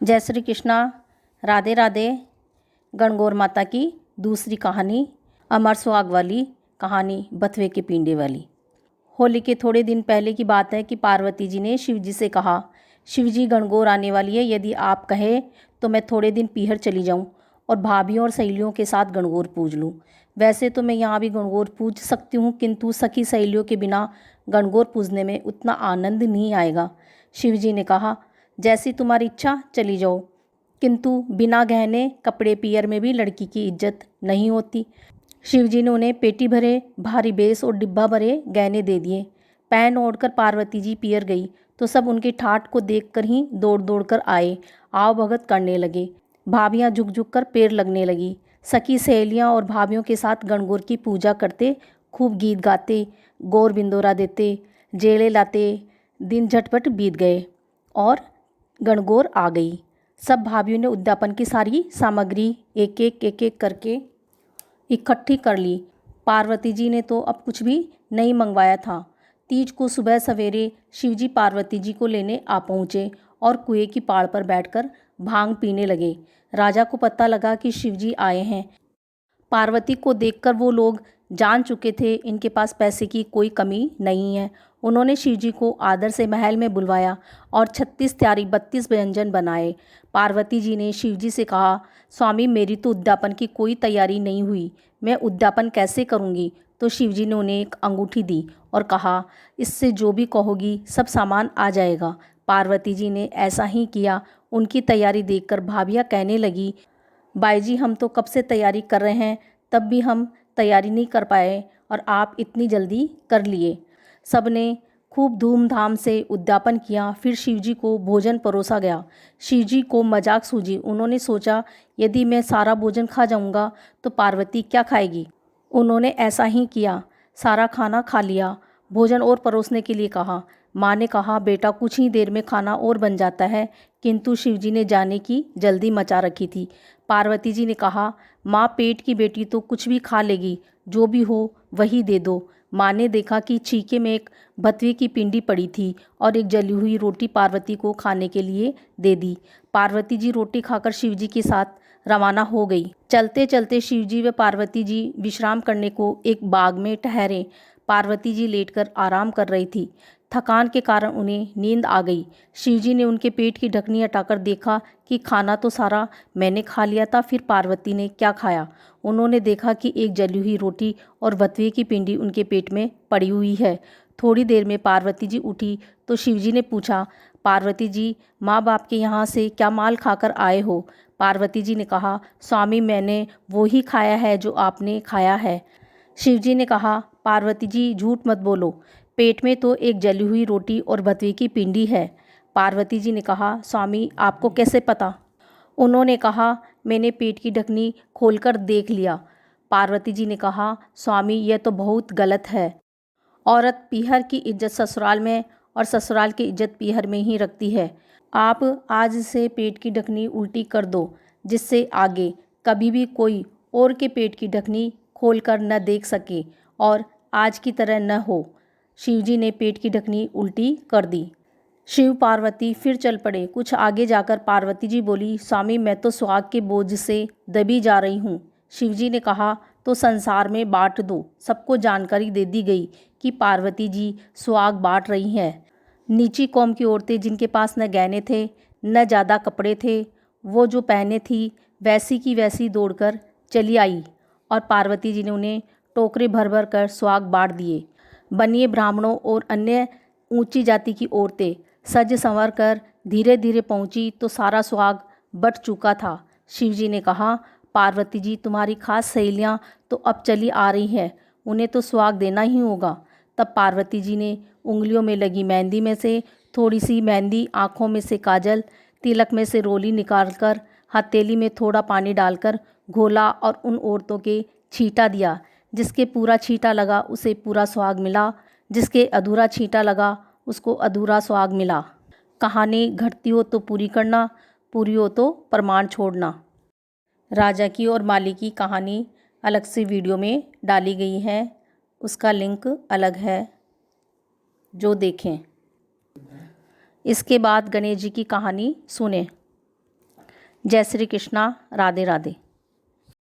जय श्री कृष्णा। राधे राधे। गणगौर माता की दूसरी कहानी, अमर सुहाग वाली कहानी, बथुए के पिंडे वाली। होली के थोड़े दिन पहले की बात है कि पार्वती जी ने शिव जी से कहा, शिव जी गणगौर आने वाली है, यदि आप कहे तो मैं थोड़े दिन पीहर चली जाऊं और भाभीयों और सहेलियों के साथ गणगौर पूज लूं। वैसे तो मैं यहाँ भी गणगौर पूज सकती हूँ, किंतु सखी सहेलियों के बिना गणगौर पूजने में उतना आनंद नहीं आएगा। शिव जी ने कहा, जैसी तुम्हारी इच्छा, चली जाओ, किंतु बिना गहने कपड़े पियर में भी लड़की की इज्जत नहीं होती। शिवजी ने उन्हें पेटी भरे भारी बेस और डिब्बा भरे गहने दे दिए। पैन ओढ़कर पार्वती जी पियर गई तो सब उनकी ठाठ को देखकर ही दौड़ दौड़ कर आए, आओ भगत करने लगे। भाभियाँ झुक झुक कर पैर लगने लगी। सखी सहेलियाँ और भाभियों के साथ गणगौर की पूजा करते, खूब गीत गाते, गौर बिंदोरा देते, जेड़े लाते। दिन झटपट बीत गए और गणगौर आ गई। सब भाभियों ने उद्यापन की सारी सामग्री एक एक करके इकट्ठी कर ली। पार्वती जी ने तो अब कुछ भी नहीं मंगवाया था। तीज को सुबह सवेरे शिवजी पार्वती जी को लेने आ पहुँचे और कुएं की पाड़ पर बैठकर भांग पीने लगे। राजा को पता लगा कि शिवजी आए हैं। पार्वती को देखकर वो लोग जान चुके थे इनके पास पैसे की कोई कमी नहीं है। उन्होंने शिवजी को आदर से महल में बुलवाया और 36 तैयारी 32 व्यंजन बनाए। पार्वती जी ने शिवजी से कहा, स्वामी मेरी तो उद्यापन की कोई तैयारी नहीं हुई, मैं उद्यापन कैसे करूँगी। तो शिवजी ने उन्हें एक अंगूठी दी और कहा, इससे जो भी कहोगी सब सामान आ जाएगा। पार्वती जी ने ऐसा ही किया। उनकी तैयारी देखकर भाभियाँ कहने लगी, बाई जी हम तो कब से तैयारी कर रहे हैं, तब भी हम तैयारी नहीं कर पाए और आप इतनी जल्दी कर लिए। सब ने खूब धूमधाम से उद्यापन किया। फिर शिवजी को भोजन परोसा गया। शिवजी को मजाक सूझी। उन्होंने सोचा, यदि मैं सारा भोजन खा जाऊंगा तो पार्वती क्या खाएगी। उन्होंने ऐसा ही किया, सारा खाना खा लिया। भोजन और परोसने के लिए कहा। माँ ने कहा, बेटा कुछ ही देर में खाना और बन जाता है, किंतु शिवजी ने जाने की जल्दी मचा रखी थी। पार्वती जी ने कहा, माँ पेट की बेटी तो कुछ भी खा लेगी, जो भी हो वही दे दो। माँ ने देखा कि छीके में एक बथुए की पिंडी पड़ी थी और एक जली हुई रोटी पार्वती को खाने के लिए दे दी। पार्वती जी रोटी खाकर शिवजी के साथ रवाना हो गई। चलते चलते शिवजी व पार्वती जी विश्राम करने को एक बाग में ठहरे। पार्वती जी लेटकर आराम कर रही थी। थकान के कारण उन्हें नींद आ गई। शिवजी ने उनके पेट की ढकनी हटाकर देखा कि खाना तो सारा मैंने खा लिया था, फिर पार्वती ने क्या खाया। उन्होंने देखा कि एक जली हुई रोटी और बथुए की पिंडी उनके पेट में पड़ी हुई है। थोड़ी देर में पार्वती जी उठी तो शिवजी ने पूछा, पार्वती जी माँ बाप के यहाँ से क्या माल खाकर आए हो। पार्वती जी ने कहा, स्वामी मैंने वो ही खाया है जो आपने खाया है। शिवजी ने कहा, पार्वती जी झूठ मत बोलो, पेट में तो एक जली हुई रोटी और बथुए की पिंडी है। पार्वती जी ने कहा, स्वामी आपको कैसे पता। उन्होंने कहा, मैंने पेट की ढकनी खोलकर देख लिया। पार्वती जी ने कहा, स्वामी यह तो बहुत गलत है। औरत पीहर की इज्जत ससुराल में और ससुराल की इज्जत पीहर में ही रखती है। आप आज से पेट की ढकनी उल्टी कर दो, जिससे आगे कभी भी कोई और के पेट की ढकनी खोलकर न देख सके और आज की तरह न हो। शिवजी ने पेट की ढकनी उल्टी कर दी। शिव पार्वती फिर चल पड़े। कुछ आगे जाकर पार्वती जी बोली, स्वामी मैं तो सुहाग के बोझ से दबी जा रही हूँ। शिवजी ने कहा, तो संसार में बांट दो। सबको जानकारी दे दी गई कि पार्वती जी सुहाग बांट रही हैं। नीची कौम की औरतें जिनके पास न गहने थे न ज़्यादा कपड़े थे, वो जो पहने थी वैसी की वैसी दौड़कर चली आई और पार्वती जी ने उन्हें टोकरे भर भर कर सुहाग बांट दिए। बनिए ब्राह्मणों और अन्य ऊंची जाति की औरतें सज संवर कर धीरे धीरे पहुंची तो सारा सुहाग बट चुका था। शिवजी ने कहा, पार्वती जी तुम्हारी खास सहेलियां तो अब चली आ रही हैं, उन्हें तो सुहाग देना ही होगा। तब पार्वती जी ने उंगलियों में लगी मेहंदी में से थोड़ी सी मेहंदी, आँखों में से काजल, तिलक में से रोली निकालकर हथेली में थोड़ा पानी डालकर घोला और उन औरतों के छींटा दिया। जिसके पूरा छींटा लगा उसे पूरा सुहाग मिला, जिसके अधूरा छींटा लगा उसको अधूरा सुहाग मिला। कहानी घटती हो तो पूरी करना, पूरी हो तो प्रमाण छोड़ना। राजा की और माली की कहानी अलग से वीडियो में डाली गई है, उसका लिंक अलग है, जो देखें। इसके बाद गणेश जी की कहानी सुने। जय श्री कृष्णा। राधे राधे।